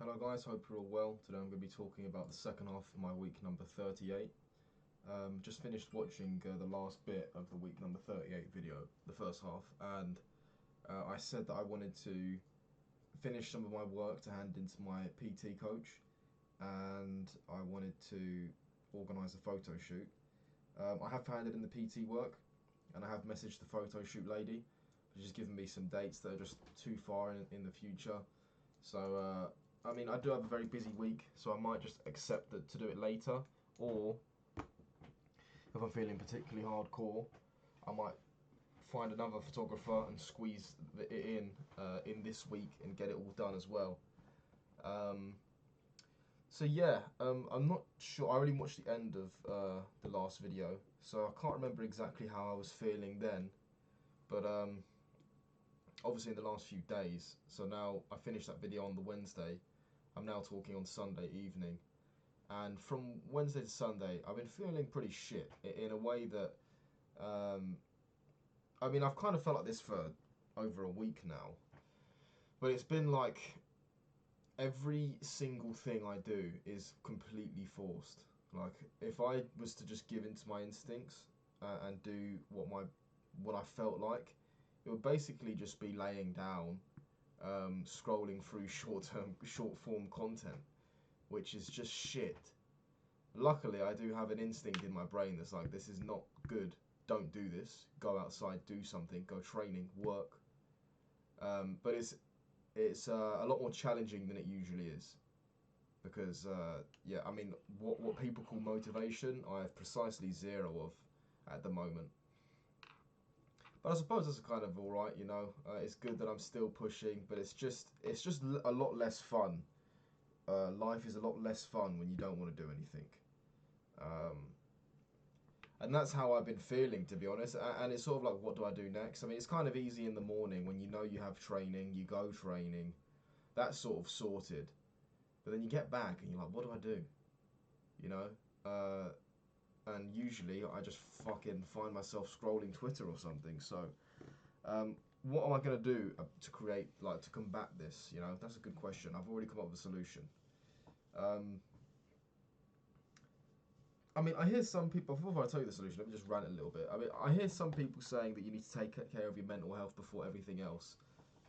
Hello guys, hope you're all well. Today I'm going to be talking about the second half of my week number 38. Just finished watching the last bit of the week number 38 video, the first half, and I said that I wanted to finish some of my work to hand into my PT coach, and I wanted to organise a photo shoot. I have handed in the PT work, and I have messaged the photo shoot lady, but she's given me some dates that are just too far in the future. So I mean, I do have a very busy week, so I might just accept that to do it later, or if I'm feeling particularly hardcore, I might find another photographer and squeeze it in this week and get it all done as well. So yeah, I'm not sure. I already watched the end of the last video, so I can't remember exactly how I was feeling then, but obviously in the last few days. So now I finished that video on the Wednesday. I'm now talking on Sunday evening, and from Wednesday to Sunday I've been feeling pretty shit in a way that I mean, I've kind of felt like this for over a week now, but it's been like every single thing I do is completely forced. Like if I was to just give into my instincts and do what I felt like, it would basically just be laying down, scrolling through short form content, which is just shit. Luckily, I do have an instinct in my brain that's like, this is not good. Don't do this. Go outside, do something. Go training, work. But it's a lot more challenging than it usually is, because yeah, I mean, what people call motivation, I have precisely zero of at the moment. But I suppose that's kind of all right, you know. It's good that I'm still pushing, but it's just a lot less fun. Life is a lot less fun when you don't want to do anything. And that's how I've been feeling, to be honest. And it's sort of like, what do I do next? I mean, it's kind of easy in the morning when you know you have training, you go training, that's sort of sorted. But then you get back and you're like, what do I do? You know? And usually I just fucking find myself scrolling Twitter or something. So, what am I going to do to create, like, to combat this? You know, that's a good question. I've already come up with a solution. I mean, I hear some people, before I tell you the solution, let me just rant a little bit. I mean, I hear some people saying that you need to take care of your mental health before everything else.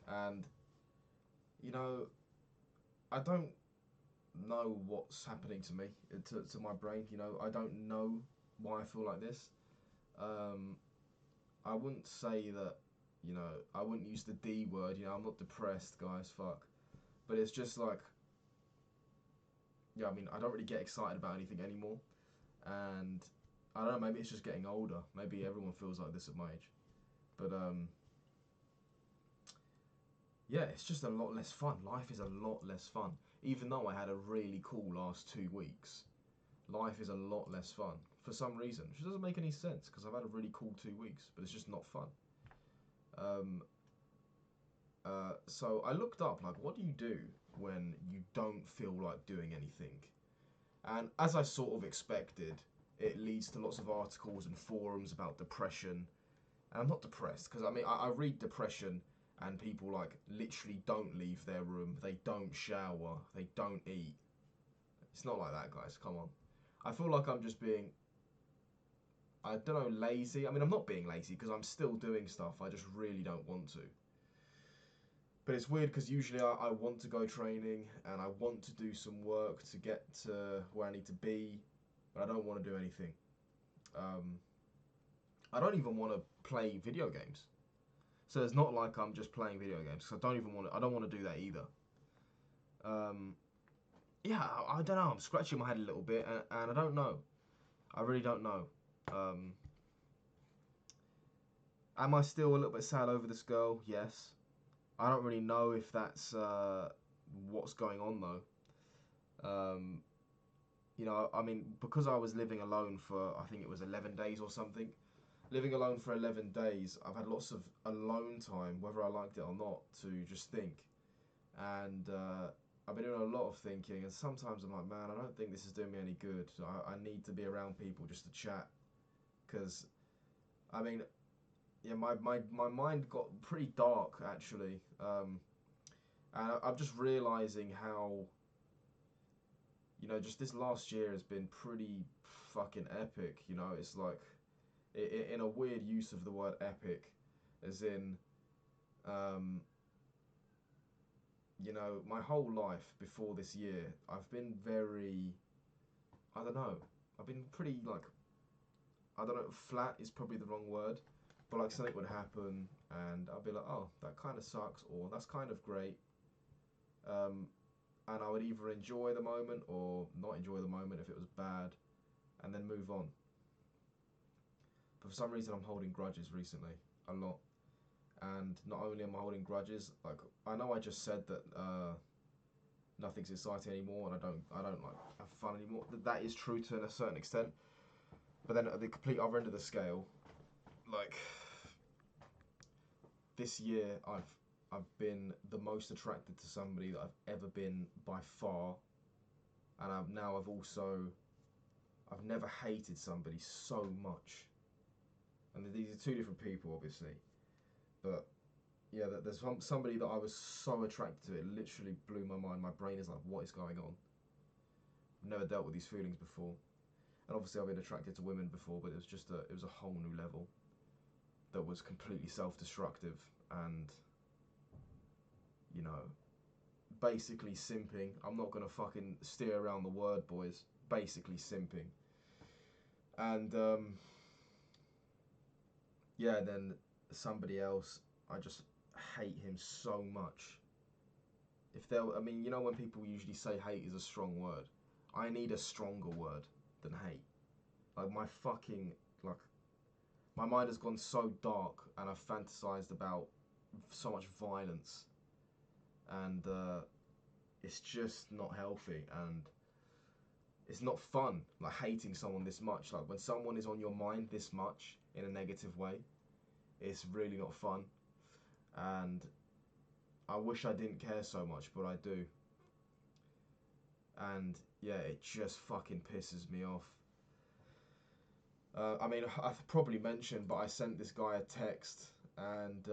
And, you know, I don't know what's happening to me, to my brain. You know, I don't know why I feel like this. I wouldn't say that, you know, I wouldn't use the D word. You know, I'm not depressed, guys, fuck. But it's just like, yeah, I mean, I don't really get excited about anything anymore. And I don't know, maybe it's just getting older. Maybe everyone feels like this at my age. But yeah, it's just a lot less fun. Life is a lot less fun. Even though I had a really cool last 2 weeks, life is a lot less fun for some reason, which doesn't make any sense because I've had a really cool 2 weeks, but it's just not fun. So I looked up, like, what do you do when you don't feel like doing anything? And as I sort of expected, it leads to lots of articles and forums about depression. And I'm not depressed, because I mean, I read depression and people like literally don't leave their room, they don't shower, they don't eat. It's not like that, guys, come on. I feel like I'm just being, I don't know, lazy. I mean, I'm not being lazy because I'm still doing stuff, I just really don't want to. But it's weird because usually I want to go training and I want to do some work to get to where I need to be, but I don't want to do anything. I don't even want to play video games. So it's not like I'm just playing video games, because I don't want to do that either. Yeah, I don't know, I'm scratching my head a little bit and I don't know. I really don't know. Am I still a little bit sad over this girl? Yes. I don't really know if that's what's going on though. You know, I mean, because I was living alone for, I think it was 11 days or something. Living alone for 11 days, I've had lots of alone time, whether I liked it or not, to just think. And I've been doing a lot of thinking, and sometimes I'm like, man, I don't think this is doing me any good. I need to be around people just to chat. Because, I mean, yeah, my mind got pretty dark, actually. And I'm just realising how you know, just this last year has been pretty fucking epic. You know, it's like in a weird use of the word epic, as in, um, you know, my whole life before this year, I've been very, I don't know, I've been pretty like, I don't know, flat is probably the wrong word, but like something would happen and I'd be like, oh, that kind of sucks, or that's kind of great. Um, and I would either enjoy the moment or not enjoy the moment if it was bad, and then move on. But for some reason, I'm holding grudges recently a lot, and not only am I holding grudges, like I know I just said that nothing's exciting anymore, and I don't like have fun anymore. That is true to a certain extent, but then at the complete other end of the scale, like this year, I've been the most attracted to somebody that I've ever been by far, and I've also I've never hated somebody so much. And these are two different people, obviously, but yeah, there's somebody that I was so attracted to. It literally blew my mind. My brain is like, what is going on? I've never dealt with these feelings before, and obviously I've been attracted to women before, but it was a whole new level that was completely self-destructive and, you know, basically simping. I'm not gonna fucking steer around the word, boys. Basically simping, and yeah, then somebody else, I just hate him so much. If there, I mean, you know when people usually say hate is a strong word, I need a stronger word than hate. Like like my mind has gone so dark, and I've fantasized about so much violence, and it's just not healthy, and it's not fun. Like hating someone this much, like when someone is on your mind this much in a negative way, it's really not fun, and I wish I didn't care so much, but I do. And yeah, it just fucking pisses me off. I mean, I've probably mentioned, but I sent this guy a text, and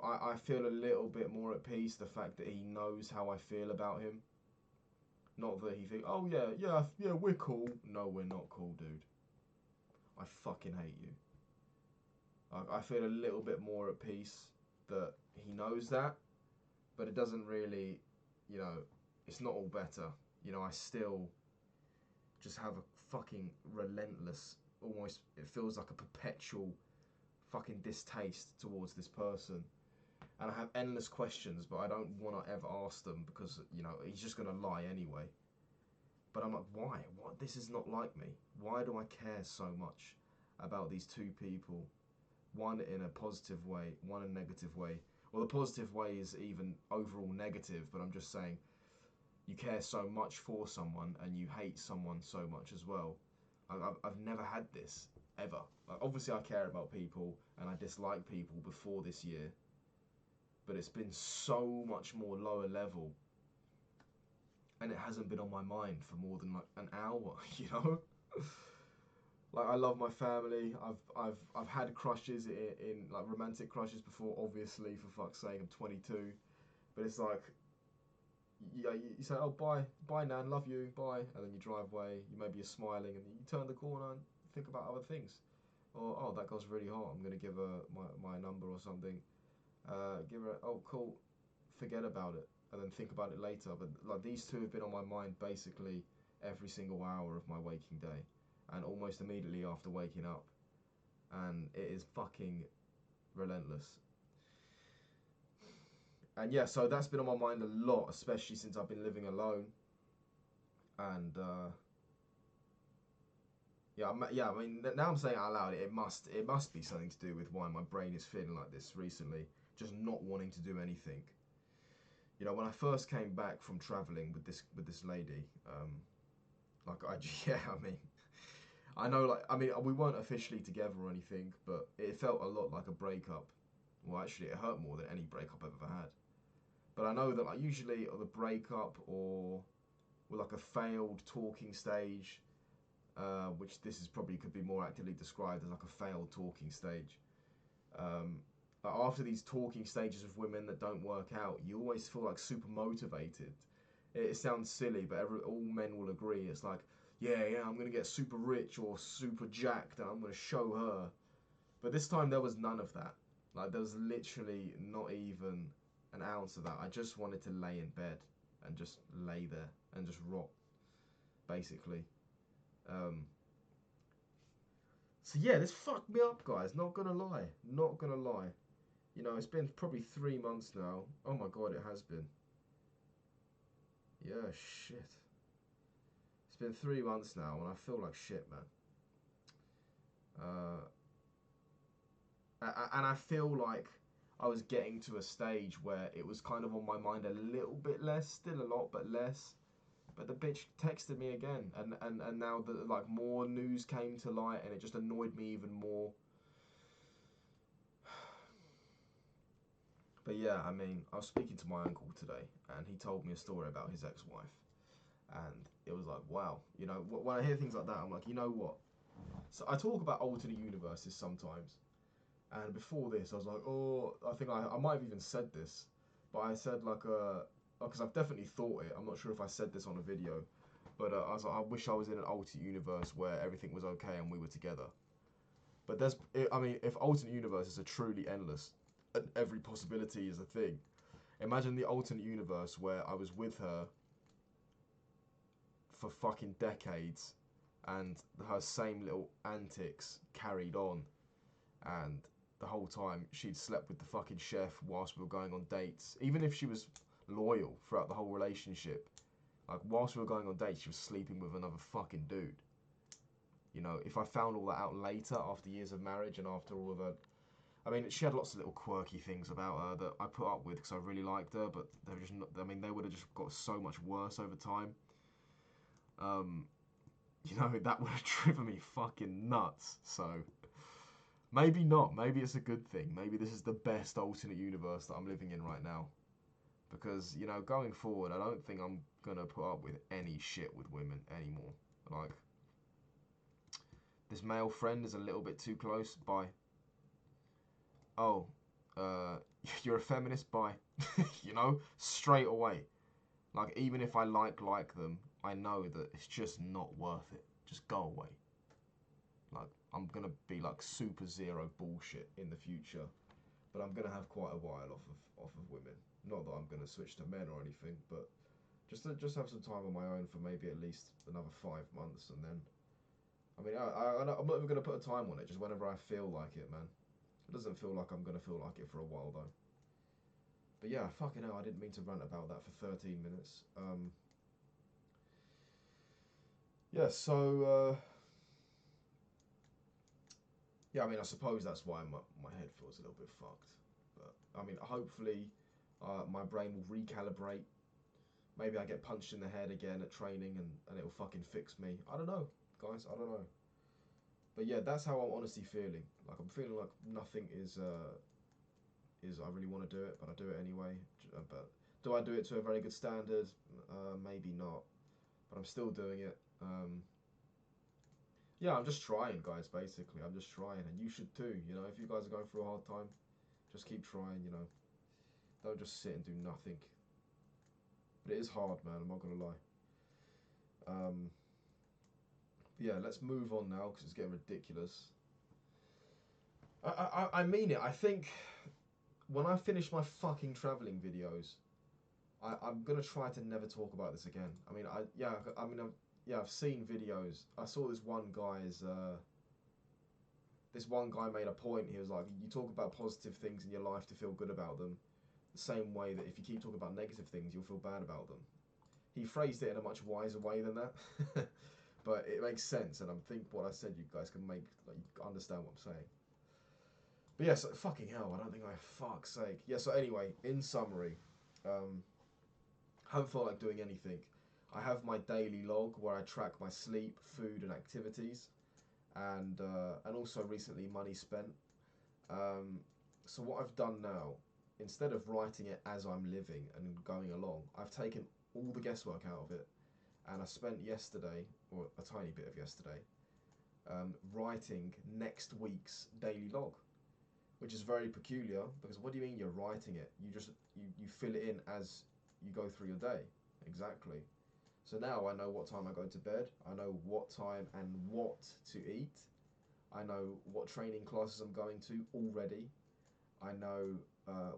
I feel a little bit more at peace the fact that he knows how I feel about him. Not that he think, oh yeah, yeah, yeah, we're cool. No, we're not cool, dude. I fucking hate you. I feel a little bit more at peace that he knows that, but it doesn't really, you know, it's not all better. You know, I still just have a fucking relentless, almost, it feels like a perpetual fucking distaste towards this person. And I have endless questions, but I don't want to ever ask them because, you know, he's just going to lie anyway. But I'm like, why? What? This is not like me. Why do I care so much about these two people? One in a positive way, one in a negative way. Well, the positive way is even overall negative, but I'm just saying you care so much for someone and you hate someone so much as well. I've never had this ever. Like, obviously, I care about people and I dislike people before this year, but it's been so much more lower level, and it hasn't been on my mind for more than like an hour. You know, like I love my family. I've had crushes in like romantic crushes before. Obviously, for fuck's sake, I'm 22, but it's like yeah, you say, oh, bye, Nan, love you, bye, and then you drive away. Maybe you're smiling, and you turn the corner and think about other things. Or, oh, that girl's really hot. I'm gonna give her my number or something. Give her, oh, cool. Forget about it, and then think about it later. But like these two have been on my mind basically every single hour of my waking day, and almost immediately after waking up, and it is fucking relentless. And yeah, so that's been on my mind a lot, especially since I've been living alone. And yeah. I mean, now I'm saying it out loud. It must be something to do with why my brain is feeling like this recently. Just not wanting to do anything. You know, when I first came back from traveling with this lady, like I yeah, I mean, I know, like, I mean, we weren't officially together or anything, but it felt a lot like a breakup. Well, actually, it hurt more than any breakup I've ever had. But I know that like usually the breakup or like a failed talking stage, which this is probably could be more actively described as like a failed talking stage. Um, after these talking stages of women that don't work out, you always feel like super motivated. it sounds silly, but all men will agree. It's like, yeah, I'm gonna get super rich or super jacked, and I'm gonna show her. But this time there was none of that. Like there was literally not even an ounce of that. I just wanted to lay in bed and just lay there and just rot, basically. Um, so yeah, this fucked me up, guys. Not gonna lie. Not gonna lie. You know, it's been probably 3 months now. Oh my god, it has been. Yeah, shit. It's been 3 months now, and I feel like shit, man. Uh, and I feel like I was getting to a stage where it was kind of on my mind a little bit less, still a lot, but less. But the bitch texted me again, and now the like more news came to light, and it just annoyed me even more. But yeah, I mean, I was speaking to my uncle today, and he told me a story about his ex-wife, and it was like, wow, you know, when I hear things like that, I'm like, you know what? So I talk about alternate universes sometimes, and before this, I was like, oh, I think I might have even said this, but I said like because I've definitely thought it. I'm not sure if I said this on a video, but I was like, I wish I was in an alternate universe where everything was okay and we were together. But I mean, if alternate universes are truly endless, and every possibility is a thing, imagine the alternate universe where I was with her for fucking decades, and her same little antics carried on, and the whole time she'd slept with the fucking chef whilst we were going on dates. Even if she was loyal throughout the whole relationship, like whilst we were going on dates, she was sleeping with another fucking dude. You know, if I found all that out later after years of marriage and after all of her, I mean, she had lots of little quirky things about her that I put up with because I really liked her, but they were just not, I mean, they would have just got so much worse over time. Um, you know, that would have driven me fucking nuts. So maybe not. Maybe it's a good thing. Maybe this is the best alternate universe that I'm living in right now. Because, you know, going forward, I don't think I'm going to put up with any shit with women anymore. Like, this male friend is a little bit too close. Bye. Oh, uh, you're a feminist? Bye. You know, straight away. Like, even if I like them, I know that it's just not worth it. Just go away. Like, I'm gonna be like super zero bullshit in the future, but I'm gonna have quite a while off of women. Not that I'm gonna switch to men or anything, but just have some time on my own for maybe at least another 5 months, and then I mean I'm not even gonna put a time on it. Just whenever I feel like it, man. It doesn't feel like I'm gonna feel like it for a while though. But yeah, fucking hell, I didn't mean to rant about that for 13 minutes. Yeah, so yeah, I mean, I suppose that's why my head feels a little bit fucked. But I mean, hopefully, my brain will recalibrate. Maybe I get punched in the head again at training, and it'll fucking fix me. I don't know, guys. I don't know. But yeah, that's how I'm honestly feeling. Like I'm feeling like nothing is I really want to do it, but I do it anyway. But do I do it to a very good standard? Maybe not, but I'm still doing it. Yeah, I'm just trying, guys. Basically, I'm just trying, and you should too. You know, if you guys are going through a hard time, just keep trying. You know, don't just sit and do nothing. But it is hard, man. I'm not gonna lie. Um, yeah, let's move on now because it's getting ridiculous. I mean it. I think when I finish my fucking traveling videos, I'm gonna try to never talk about this again. I mean, I've seen videos. I saw this one guy made a point. He was like, you talk about positive things in your life to feel good about them, the same way that if you keep talking about negative things, you'll feel bad about them. He phrased it in a much wiser way than that, but it makes sense. And I think what I said, you guys can understand what I'm saying. But yeah, so, fucking hell, I don't think fuck's sake. Yeah, so anyway, in summary, haven't felt like doing anything. I have my daily log where I track my sleep, food, and activities, and also recently money spent. Um, so what I've done now, instead of writing it as I'm living and going along, I've taken all the guesswork out of it, and I spent yesterday, or a tiny bit of yesterday, writing next week's daily log, which is very peculiar because what do you mean you're writing it? You fill it in as you go through your day, exactly. So now I know what time I go to bed. I know what time and what to eat. I know what training classes I'm going to already. I know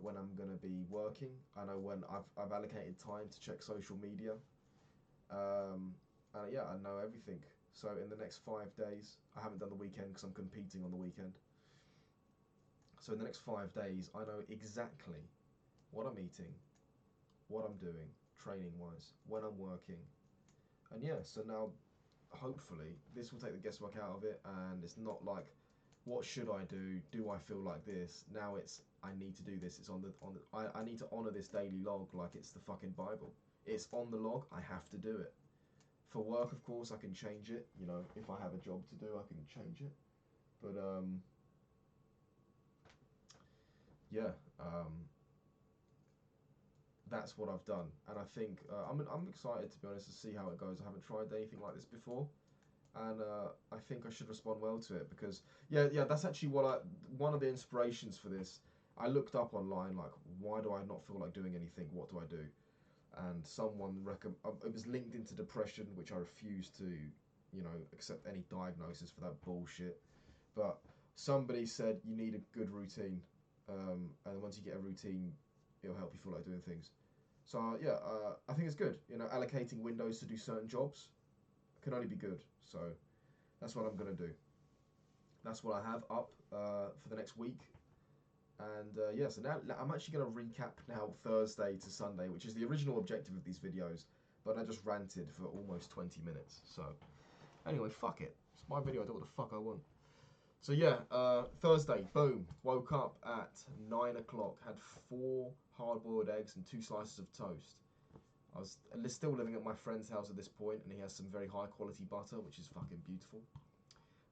when I'm going to be working. I know when I've allocated time to check social media. And yeah, I know everything. So in the next 5 days, I haven't done the weekend because I'm competing on the weekend. So in the next 5 days, I know exactly what I'm eating, what I'm doing, training wise, when I'm working. And yeah, so now hopefully this will take the guesswork out of it, and it's not like, what should I do? Do I feel like this? Now it's, I need to do this. It's I need to honor this daily log like it's the fucking Bible. It's on the log. I have to do it. For work, of course, I can change it. You know, if I have a job to do, I can change it. But yeah, that's what I've done, and I think I'm excited, to be honest, to see how it goes. I haven't tried anything like this before, and I think I should respond well to it, because yeah, that's actually one of the inspirations for this. I looked up online, like, why do I not feel like doing anything? What do I do? And someone it was linked into depression, which I refuse to, accept any diagnosis for that bullshit. But somebody said you need a good routine, and once you get a routine, it'll help you feel like doing things. So yeah, I think it's good. Allocating windows to do certain jobs can only be good. So that's what I'm gonna do. That's what I have up for the next week. And yeah, so now I'm actually going to recap now Thursday to Sunday, which is the original objective of these videos, but I just ranted for almost 20 minutes. So anyway, fuck it. It's my video, I do what the fuck I want. So yeah, Thursday, boom, woke up at 9 o'clock, had 4 hard-boiled eggs and 2 slices of toast. I was still living at my friend's house at this point, and he has some very high-quality butter, which is fucking beautiful.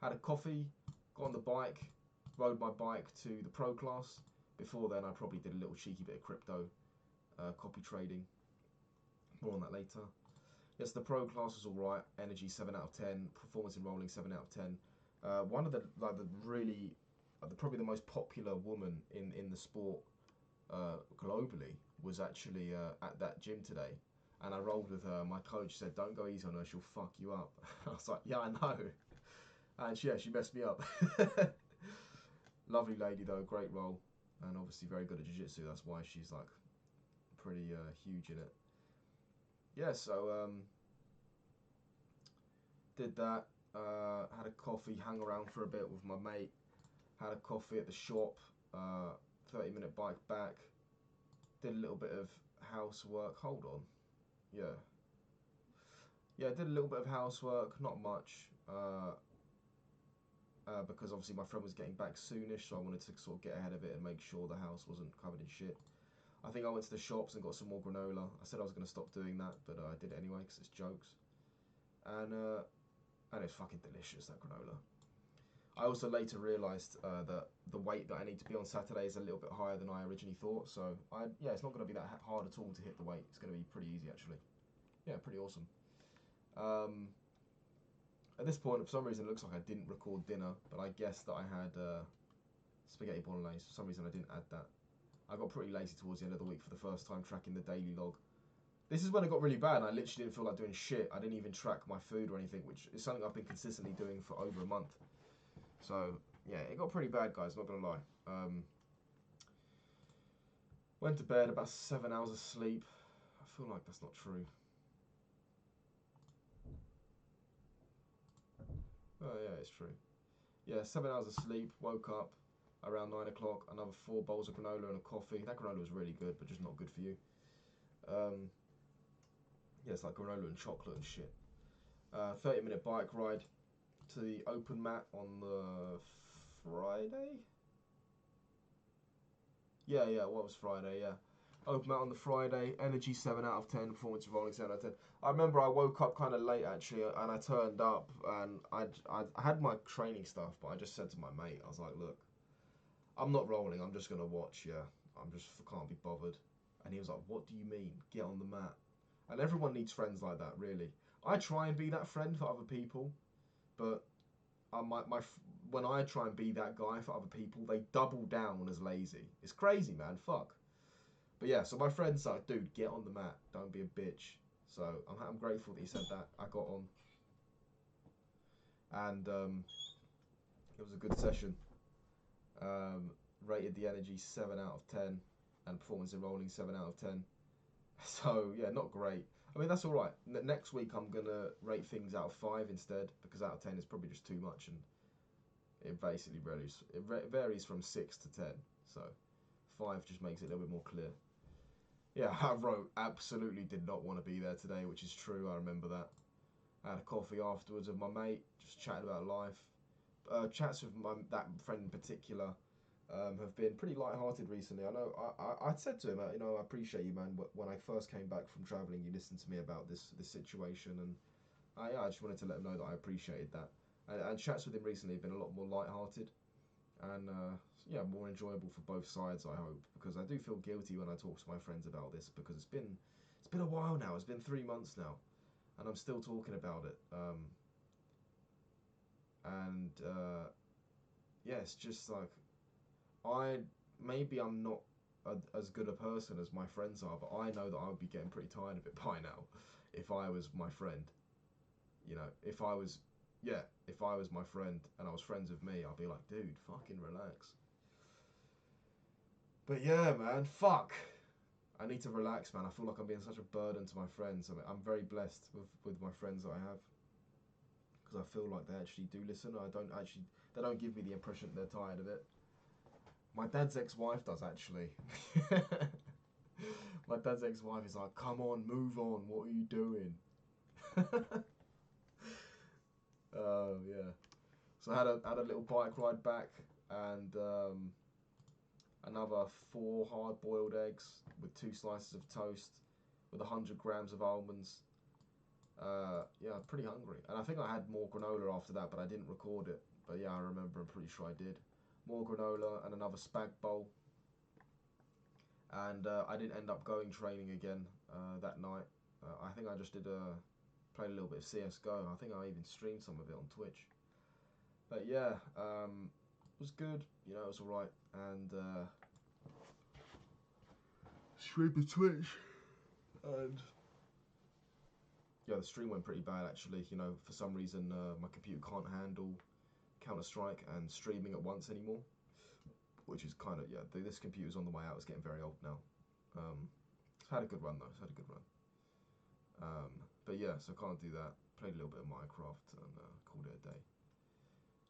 Had a coffee, got on the bike, rode my bike to the pro class. Before then, I probably did a little cheeky bit of crypto copy trading. More on that later. Yes, the pro class was alright. Energy 7 out of 10. Performance in rolling 7 out of 10. One of the probably the most popular woman in the sport globally was actually at that gym today, and I rolled with her. My coach said, "Don't go easy on her; she'll fuck you up." I was like, "Yeah, I know." And she messed me up. Lovely lady though, great role, and obviously very good at jiu-jitsu. That's why she's like pretty huge in it. Yeah, so did that. Had a coffee, hung around for a bit with my mate. Had a coffee at the shop. 30-minute bike back. Did a little bit of housework. Hold on. Yeah. Yeah, did a little bit of housework. Not much. Because obviously my friend was getting back soonish, so I wanted to sort of get ahead of it and make sure the house wasn't covered in shit. I think I went to the shops and got some more granola. I said I was going to stop doing that, but I did it anyway because it's jokes. And it's fucking delicious, that granola. I also later realised that the weight that I need to be on Saturday is a little bit higher than I originally thought. So it's not going to be that hard at all to hit the weight. It's going to be pretty easy actually. Yeah, pretty awesome. At this point, for some reason, it looks like I didn't record dinner, but I guess that I had spaghetti bolognese. For some reason, I didn't add that. I got pretty lazy towards the end of the week for the first time tracking the daily log. This is when it got really bad, and I literally didn't feel like doing shit. I didn't even track my food or anything, which is something I've been consistently doing for over a month. So, yeah, it got pretty bad, guys, not gonna lie. Went to bed, about 7 hours of sleep. I feel like that's not true. Oh, yeah, it's true. Yeah, 7 hours of sleep, woke up around 9 o'clock, another 4 bowls of granola and a coffee. That granola was really good, but just not good for you. Yeah, it's like granola and chocolate and shit. 30-minute bike ride to the open mat on the Friday? Yeah, what was Friday, yeah. Open mat on the Friday, energy 7 out of 10, performance rolling 7 out of 10. I remember I woke up kind of late actually, and I turned up, and I had my training stuff, but I just said to my mate, I was like, look, I'm not rolling, I'm just going to watch, yeah. Can't be bothered. And he was like, what do you mean? Get on the mat. And everyone needs friends like that, really. I try and be that friend for other people, but when I try and be that guy for other people, they double down as lazy. It's crazy, man. Fuck. But yeah, so my friend's like, dude, get on the mat. Don't be a bitch. So I'm grateful that he said that. I got on, and it was a good session. Um, Rated the energy 7 out of 10, and performance in rolling 7 out of 10. So yeah, not great. I mean that's all right. Next week I'm gonna rate things out of 5 instead, because out of 10 is probably just too much, and it basically varies. Varies from 6 to 10. So 5 just makes it a little bit more clear. Yeah, I wrote absolutely did not want to be there today, which is true. I remember that. I had a coffee afterwards with my mate, just chatting about life. Chats with that friend in particular have been pretty light-hearted recently. I know I said to him, I appreciate you, man. When I first came back from travelling, you listened to me about this situation, and I just wanted to let him know that I appreciated that. And chats with him recently have been a lot more light-hearted, and yeah, more enjoyable for both sides. I hope, because I do feel guilty when I talk to my friends about this, because it's been a while now. It's been 3 months now, and I'm still talking about it. And yeah, it's just like I maybe I'm not as good a person as my friends are, but I know that I would be getting pretty tired of it by now if I was my friend. If I was, yeah, if I was my friend and I was friends with me, I'd be like, dude, fucking relax. But yeah, man, fuck. I need to relax, man. I feel like I'm being such a burden to my friends. I mean, I'm very blessed with my friends that I have, because I feel like they actually do listen. They don't give me the impression that they're tired of it. My dad's ex-wife does, actually. My dad's ex-wife is like, come on, move on, what are you doing? Oh, yeah. So I had a little bike ride back, and another 4 hard-boiled eggs with 2 slices of toast with 100 grams of almonds. Yeah, pretty hungry. And I think I had more granola after that, but I didn't record it. But yeah, I remember, I'm pretty sure I did. More granola and another spag bowl. And I didn't end up going training again that night. I think I just played a little bit of CSGO. I think I even streamed some of it on Twitch. But yeah, it was good. It was alright. And streamed the Twitch. And yeah, the stream went pretty bad actually. For some reason my computer can't handle Counter-Strike and streaming at once anymore, which is kind of, yeah, this computer's on the way out. It's getting very old now. It's had a good run though. It's had a good run. But yeah, so I can't do that. Played a little bit of Minecraft and called it a day.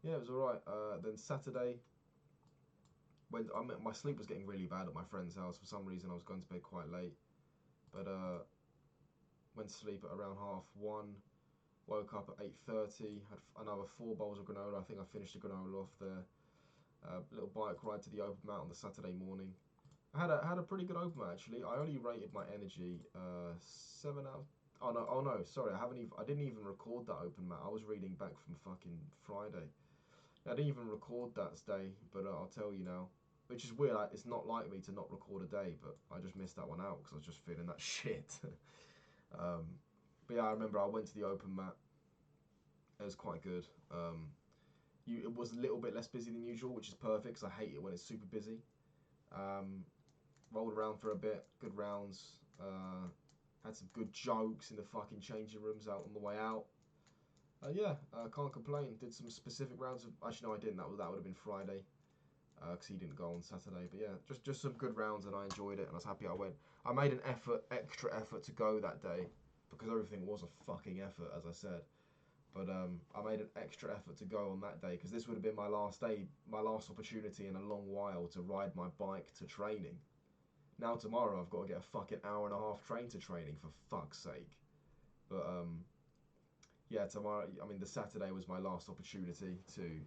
Yeah, it was alright. Then Saturday, when my sleep was getting really bad at my friend's house. For some reason, I was going to bed quite late, but went to sleep at around 1:30. Woke up at 8:30. Had another 4 bowls of granola. I think I finished the granola off there. Little bike ride to the open mat on the Saturday morning. I had a pretty good open mat actually. I only rated my energy 7 out. Oh no, sorry. I didn't even record that open mat. I was reading back from fucking Friday. I didn't even record that day, but I'll tell you now. Which is weird. It's not like me to not record a day, but I just missed that one out because I was just feeling that shit. But yeah, I remember I went to the open mat. It was quite good. It was a little bit less busy than usual, which is perfect because I hate it when it's super busy. Rolled around for a bit, good rounds. Had some good jokes in the fucking changing rooms out on the way out. Yeah, can't complain. Did some specific rounds of. Actually, no, I didn't. That would have been Friday, because he didn't go on Saturday. But yeah, just some good rounds, and I enjoyed it, and I was happy I went. I made an extra effort to go that day, because everything was a fucking effort, as I said. But I made an extra effort to go on that day, because this would have been my last day, my last opportunity in a long while to ride my bike to training. Now tomorrow I've got to get a fucking hour and a half train to training, for fuck's sake. But yeah, tomorrow, I mean the Saturday was my last opportunity to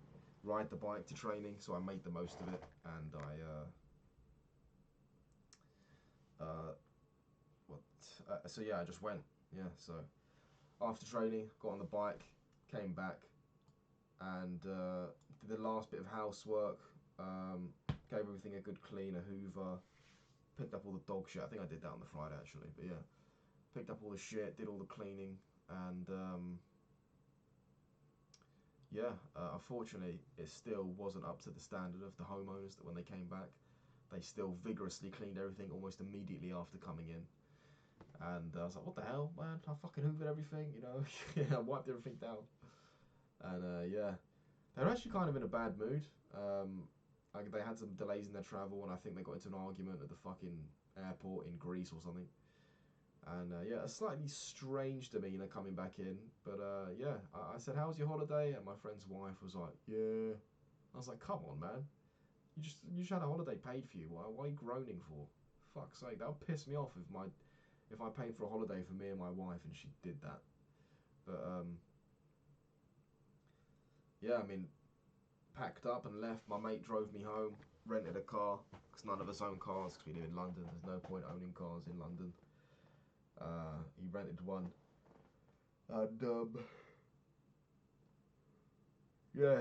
ride the bike to training, so I made the most of it, and so yeah, I just went. Yeah, so after training, got on the bike, came back, and did the last bit of housework. Gave everything a good clean, a hoover, picked up all the dog shit. I think I did that on the Friday actually, but yeah, picked up all the shit, did all the cleaning, and yeah, unfortunately, it still wasn't up to the standard of the homeowners. That when they came back, they still vigorously cleaned everything almost immediately after coming in, And I was like, what the hell, man? I fucking hoovered everything, you know. Yeah, I wiped everything down. And yeah, they were actually kind of in a bad mood. Like they had some delays in their travel, and I think they got into an argument at the fucking airport in Greece or something. And yeah, it's slightly strange demeanour coming back in. But yeah, I said, "How was your holiday?" And my friend's wife was like, "Yeah." I was like, "Come on, man. You just had a holiday paid for you. Why are you groaning for? Fuck's sake, that would piss me off if I paid for a holiday for me and my wife and she did that." But yeah, I mean, packed up and left. My mate drove me home, rented a car because none of us own cars because we live in London. There's no point owning cars in London. He rented one, and yeah,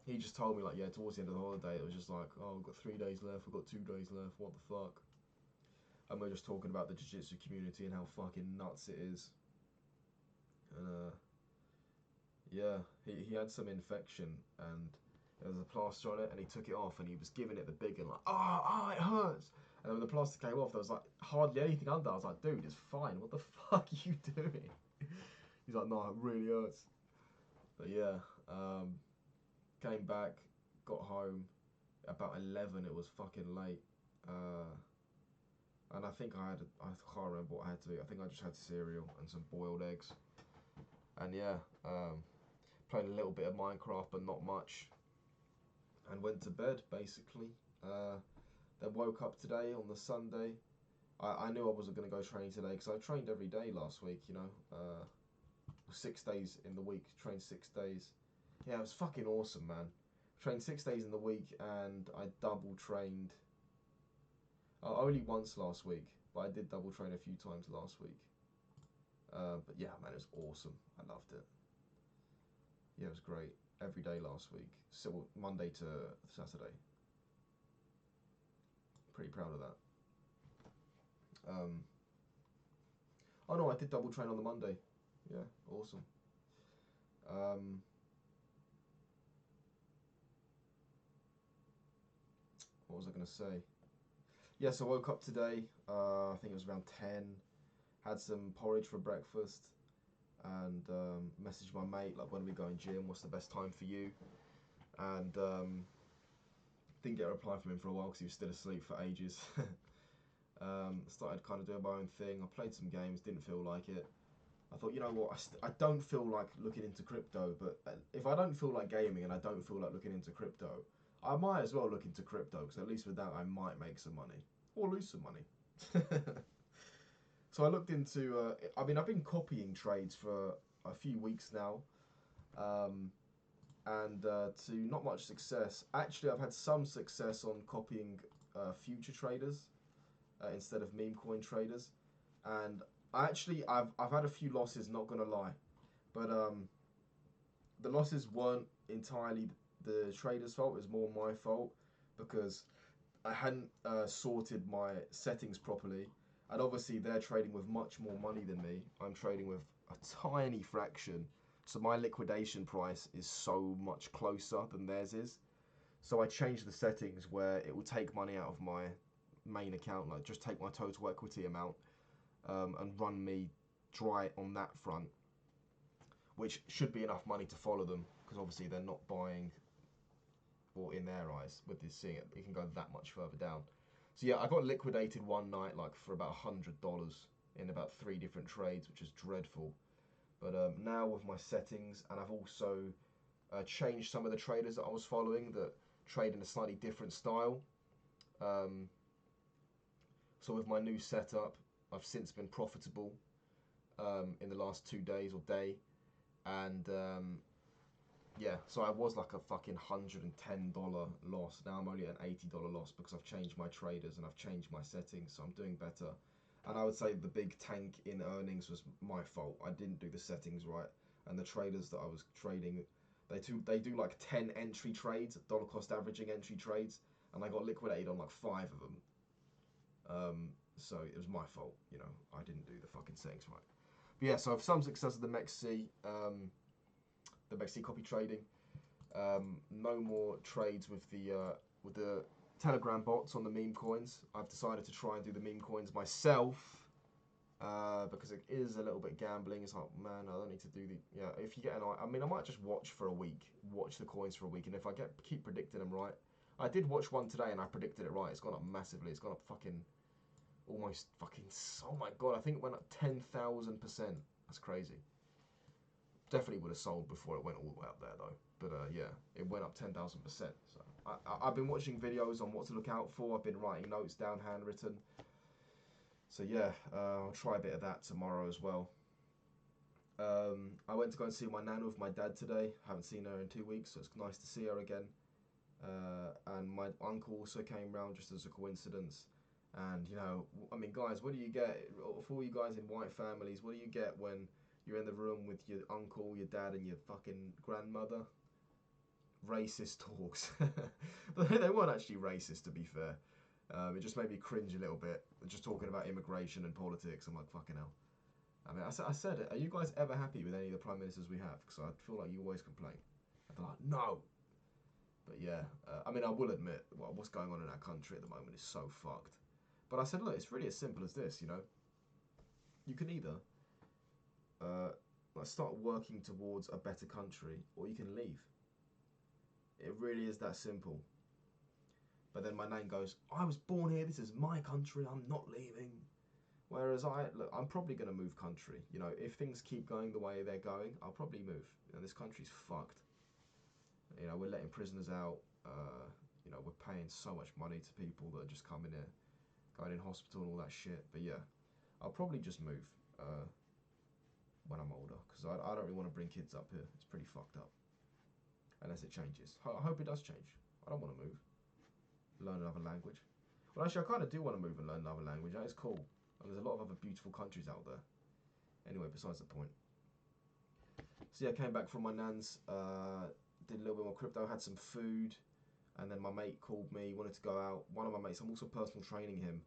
he just told me like, yeah, towards the end of the holiday, it was just like, oh, we've got 3 days left, we've got 2 days left, what the fuck? And we're just talking about the jiu-jitsu community and how fucking nuts it is. And yeah, he had some infection and there was a plaster on it, and he took it off and he was giving it the big and like, oh, it hurts. And then when the plaster came off, there was like hardly anything under. I was like, dude, it's fine. What the fuck are you doing? He's like, no, it really hurts. But yeah, came back, got home about 11. It was fucking late, and I think I can't remember what I had to eat. I think I just had cereal and some boiled eggs. And yeah, played a little bit of Minecraft, but not much, and went to bed basically. Then woke up today on the Sunday. I knew I wasn't going to go training today because I trained every day last week, you know. 6 days in the week, trained 6 days. Yeah, it was fucking awesome, man. Trained 6 days in the week and I double trained. Only once last week, but I did double train a few times last week. But yeah, man, it was awesome. I loved it. Yeah, it was great. Every day last week, so Monday to Saturday. Pretty proud of that. Oh no, I did double train on the Monday. Yeah, awesome. Um, what was I going to say? Yeah, so I woke up today. I think it was around 10. Had some porridge for breakfast, and messaged my mate like, when are we going gym? What's the best time for you? And didn't get a reply from him for a while because he was still asleep for ages. Started kind of doing my own thing. I played some games, didn't feel like it. I thought, you know what, I don't feel like looking into crypto, but if I don't feel like gaming and I don't feel like looking into crypto, I might as well look into crypto because at least with that I might make some money or lose some money. So I looked into, I mean, I've been copying trades for a few weeks now, and to not much success. Actually, I've had some success on copying future traders instead of meme coin traders, and I've had a few losses. Not gonna lie, but the losses weren't entirely the trader's fault. It was more my fault because I hadn't sorted my settings properly, and obviously they're trading with much more money than me. I'm trading with a tiny fraction, so my liquidation price is so much closer than theirs is. So I changed the settings where it will take money out of my main account, like just take my total equity amount and run me dry on that front, which should be enough money to follow them because obviously they're not buying, or in their eyes, with this seeing it can go that much further down. So yeah, I got liquidated one night like for about $100 in about 3 different trades, which is dreadful. But now with my settings, and I've also changed some of the traders that I was following that trade in a slightly different style. Um, so with my new setup, I've since been profitable in the last 2 days or day, and yeah, so I was like a fucking $110 loss. Now I'm only at an $80 loss because I've changed my traders and I've changed my settings, so I'm doing better. And I would say the big tank in earnings was my fault. I didn't do the settings right, and the traders that I was trading, they do like 10 entry trades, dollar cost averaging entry trades, and I got liquidated on like 5 of them. So it was my fault, you know. I didn't do the fucking settings right. But yeah, so I've some success with the MEXC. The MEXC copy trading. No more trades with the Telegram bots on the meme coins. I've decided to try and do the meme coins myself. because it is a little bit gambling. It's like, man, I don't need to do the if you get an I mean, I might just watch for a week, watch the coins for a week, and if I keep predicting them right, I did watch one today and I predicted it right. It's gone up massively. It's gone up fucking almost fucking. Oh my god, I think it went up 10,000%. That's crazy. Definitely would have sold before it went all the way up there though. But yeah, it went up 10,000%. So I've been watching videos on what to look out for. I've been writing notes down, handwritten. So yeah, I'll try a bit of that tomorrow as well. I went to go and see my nan with my dad today. Haven't seen her in 2 weeks, so it's nice to see her again. And my uncle also came round just as a coincidence. And you know, I mean, guys, what do you get for all you guys in white families? What do you get when you're in the room with your uncle, your dad, and your fucking grandmother? Racist talks. They weren't actually racist, to be fair. It just made me cringe a little bit. Just talking about immigration and politics. I'm like, fucking hell. I mean, I said it. Are you guys ever happy with any of the prime ministers we have? Because I feel like you always complain. And they're like, no. But yeah, I mean, I will admit, what's going on in our country at the moment is so fucked. But I said, look, it's really as simple as this, you know. You can either start working towards a better country, or you can leave. It really is that simple. But then my nan goes, I was born here, this is my country, I'm not leaving. Whereas I'm probably going to move country. You know, if things keep going the way they're going, I'll probably move. You know, this country's fucked. You know, we're letting prisoners out. You know, we're paying so much money to people that are just coming here, going in hospital and all that shit. But yeah, I'll probably just move when I'm older, because I don't really want to bring kids up here. It's pretty fucked up. Unless it changes. I hope it does change. I don't want to move. Learn another language. Well, actually, I kind of do want to move and learn another language. That is cool. And there's a lot of other beautiful countries out there. Anyway, besides the point. So yeah, I came back from my nan's, did a little bit more crypto, had some food, and then my mate called me, wanted to go out. One of my mates, I'm also personal training him.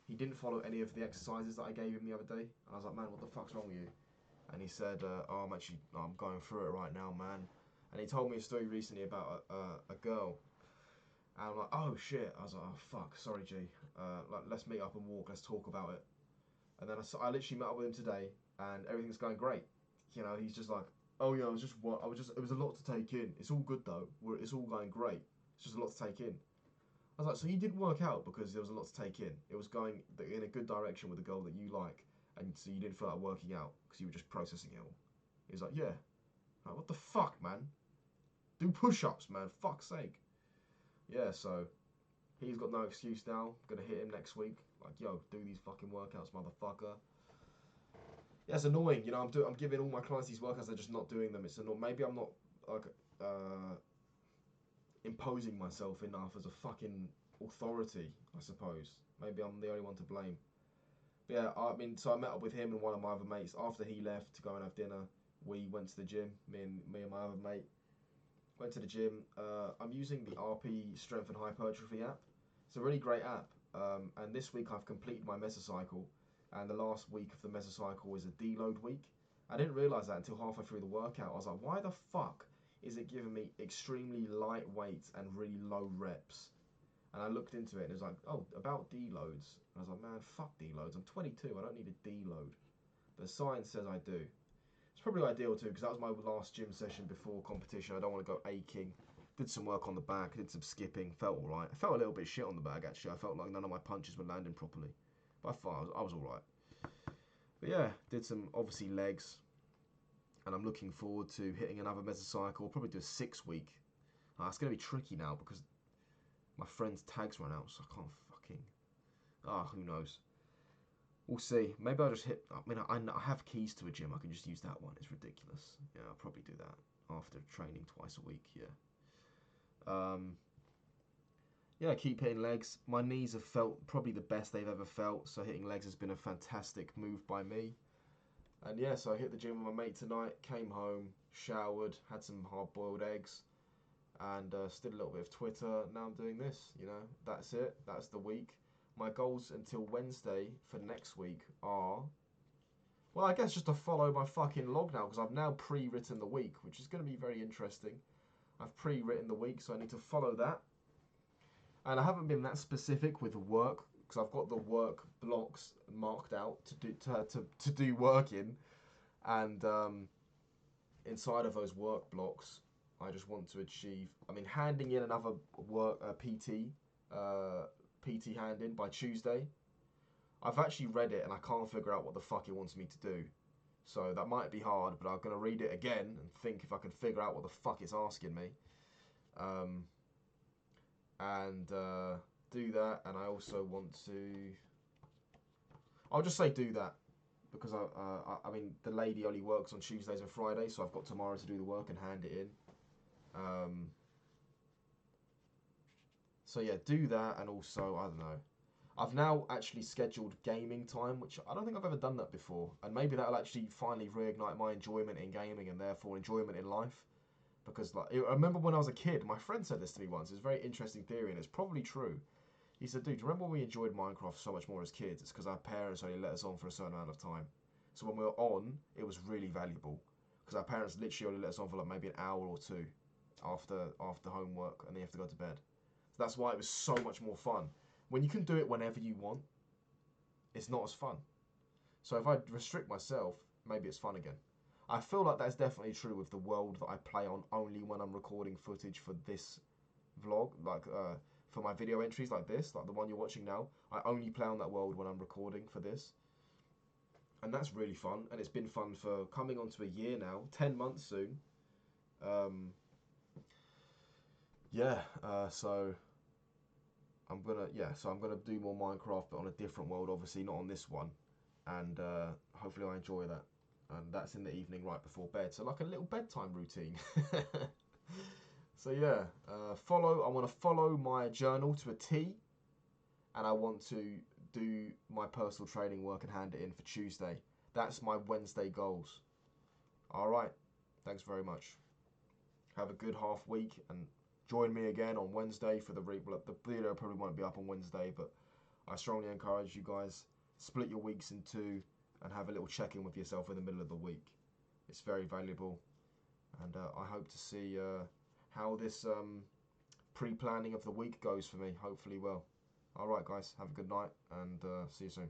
He didn't follow any of the exercises that I gave him the other day. And I was like, man, what the fuck's wrong with you? And he said, oh, I'm going through it right now, man. And he told me a story recently about a girl. And I'm like, oh shit. I was like, oh fuck, sorry G. Like, let's meet up and walk, let's talk about it. And then I literally met up with him today, and everything's going great. You know, he's just like, oh yeah, it was a lot to take in. It's all good though. It's all going great. It's just a lot to take in. I was like, so you didn't work out because there was a lot to take in. It was going in a good direction with a girl that you like, and so you didn't feel like working out because you were just processing it all. He was like, yeah. I'm like, what the fuck, man? Do push-ups, man. Fuck's sake. Yeah, so he's got no excuse now. I'm gonna hit him next week. Like, yo, do these fucking workouts, motherfucker. Yeah, it's annoying. You know, I'm giving all my clients these workouts. They're just not doing them. It's annoying. Maybe I'm not like imposing myself enough as a fucking authority, I suppose. Maybe I'm the only one to blame. But yeah, I mean, so I met up with him and one of my other mates after he left to go and have dinner. We went to the gym. Me and my other mate went to the gym. I'm using the RP Strength and Hypertrophy app. It's a really great app. And this week I've completed my mesocycle, and the last week of the mesocycle is a deload week. I didn't realise that until halfway through the workout. I was like, why the fuck is it giving me extremely light weights and really low reps? And I looked into it and it was like, oh, about deloads. And I was like, man, fuck deloads. I'm 22, I don't need a deload. But science says I do. It's probably ideal too, because that was my last gym session before competition. I don't want to go aching. Did some work on the back, did some skipping, felt alright. I felt a little bit shit on the back actually. I felt like none of my punches were landing properly. By far, I was alright. But yeah, did some obviously legs. And I'm looking forward to hitting another mesocycle. I'll probably do a 6-week. It's going to be tricky now because my friend's tags run out, so I can't fucking... who knows. We'll see. Maybe I'll just hit... I mean, I have keys to a gym. I can just use that one. It's ridiculous. Yeah, I'll probably do that after training twice a week, yeah. Yeah, keep hitting legs. My knees have felt probably the best they've ever felt, so hitting legs has been a fantastic move by me. And yeah, so I hit the gym with my mate tonight, came home, showered, had some hard-boiled eggs, and did a little bit of Twitter. Now I'm doing this, you know. That's it. That's the week. My goals until Wednesday for next week are... Well, I guess just to follow my fucking log now, because I've now pre-written the week, which is going to be very interesting. I've pre-written the week, so I need to follow that. And I haven't been that specific with work because I've got the work blocks marked out to do work in, and inside of those work blocks, I just want to achieve. I mean, handing in another work PT hand in by Tuesday. I've actually read it and I can't figure out what the fuck it wants me to do. So that might be hard, but I'm gonna read it again and think if I can figure out what the fuck it's asking me. Um, and do that. And I also want to. I'll just say do that because I mean the lady only works on Tuesdays and Fridays, so I've got tomorrow to do the work and hand it in. So yeah, do that, and also I don't know. I've now actually scheduled gaming time, which I don't think I've ever done that before, and maybe that'll actually finally reignite my enjoyment in gaming and therefore enjoyment in life. Because like I remember when I was a kid, my friend said this to me once. It's a very interesting theory, and it's probably true. He said, "Dude, do you remember when we enjoyed Minecraft so much more as kids? It's because our parents only let us on for a certain amount of time. So when we were on, it was really valuable because our parents literally only let us on for like maybe an hour or two after homework, and then you have to go to bed. So that's why it was so much more fun. When you can do it whenever you want, it's not as fun. So if I restrict myself, maybe it's fun again. I feel like that's definitely true with the world that I play on only when I'm recording footage for this vlog, like for my video entries like this, like the one you're watching now. I only play on that world when I'm recording for this. And that's really fun, and it's been fun for coming on to a year now, 10 months soon. Yeah, so I'm gonna do more Minecraft, but on a different world, obviously not on this one, and hopefully I enjoy that. And that's in the evening right before bed, so like a little bedtime routine. So yeah, I want to follow my journal to a T, and I want to do my personal training work and hand it in for Tuesday. That's my Wednesday goals. All right, thanks very much. Have a good half week and join me again on Wednesday for the well, the video probably won't be up on Wednesday, but I strongly encourage you guys split your weeks in two and have a little check-in with yourself in the middle of the week. It's very valuable, and I hope to see how this pre-planning of the week goes for me. Hopefully well. All right, guys, have a good night, and see you soon.